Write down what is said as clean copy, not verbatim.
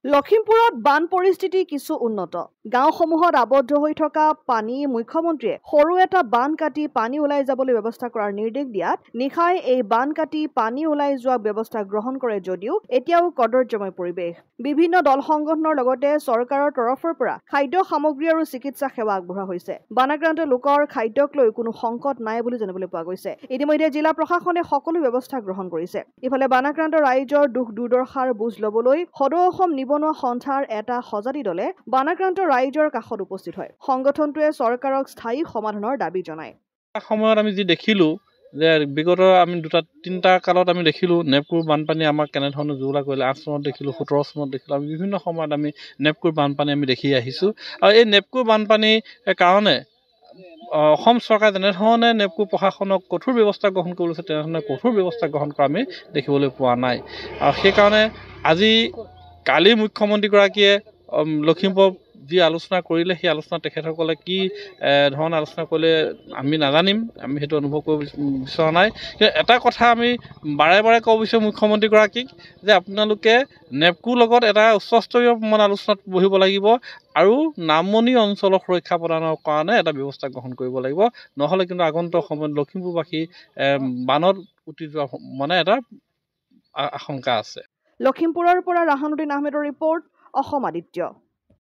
লখিমপুৰত বান পৰিস্থিতি কিছু উন্নত গাঁওসমূহত আবদ্ধ হৈ থকা পানী মুখ্যমন্ত্ৰীয়ে সৰু এটা বান কাটি পানী ওলাই যাবলৈ ব্যৱস্থা কৰাৰ নিৰ্দেশ দিয়াত নিশাই এই বান কাটি পানী ওলাই যোৱা ব্যৱস্থা গ্ৰহণ কৰে যদিও এতিয়াও কদৰ্যময় পৰিৱেশ বিভিন্ন দল সংগঠনৰ লগতে চৰকাৰৰ তৰফৰ পৰা খাদ্য সামগ্ৰী আৰু চিকিৎসা সেৱা আগবঢ়োৱা হৈছে বানাক্ৰান্ত লোকৰ খাদ্যক লৈ কোনো সংকট নাই বুলি জানিবলৈ পোৱা গৈছে ইতিমধ্যে জিলা প্ৰশাসনে সকলো ব্যৱস্থা গ্ৰহণ কৰিছে ইফালে বানাক্ৰান্ত ৰাইজৰ দুখ দুৰ্দশাৰ বুজ ল'বলৈ সদৌ অসম নিবনুৱা সন্থাৰ এটা সজাতি দলে বানাক্ৰান্ত ৰাইজৰ কাষত উপস্থিত হয় সংগঠনটোৱে চৰকাৰক স্থায়ী সমাধানৰ দাবী জনায় সময়ত আমি যি দেখিলো যে বিগত আমি দুটা তিনিটা কালত আমি দেখিলো নেপকুৰ বানপানী আমাক কেনেধৰণে জুৰুলা কৰিলে 8 চনত দেখিলো 17 চনত দেখিলো আমি বিভিন্ন সময়ত আমি নেপকুৰ বানপানী আমি দেখি আহিছো আৰু এই নেপকুৰ বানপানীৰ কাৰণে অসম চৰকাৰে যেনেধৰণে নেপকুৰ প্ৰশাসনক কঠোৰ ব্যৱস্থা গ্ৰহণ কৰি লৈছে তেনেধৰণে কঠোৰ ব্যৱস্থা গ্ৰহণ কৰা আমি দেখিবলৈ পোৱা নাই আৰু সেইকাৰণে আজি কালি মুখ্যমন্ত্ৰীগৰাকীয়ে লখিমপুৰ যি আলোচনা কৰিলে সেই আলোচনা তেখেতসকলে কি ধৰণৰ আলোচনা কৰিলে আমি নাজানিম আমি সেইটো অনুভৱ কৰিব বিচৰা নাই কিন্তু এটা কথা আমি বাৰে বাৰে ক'ব বিচাৰোঁ মুখ্যমন্ত্ৰীগৰাকীক যে আপোনালোকে নেপকুৰ লগত এটা উচ্চস্তৰীয় আলোচনাত বহিব লাগিব আৰু নামনি অঞ্চলৰ সুৰক্ষা প্ৰদানৰ কাৰণে এটা ব্যৱস্থা গ্ৰহণ কৰিব লাগিব নহ'লে কিন্তু আগন্তুক সময়ত লখিমপুৰবাসী বানত উটি যোৱা এটা আশংকা আছে লখিমপুৰৰ পৰা ৰাহানুদ্দিন আহমেদৰ ৰিপৰ্ট অসম আদিত্য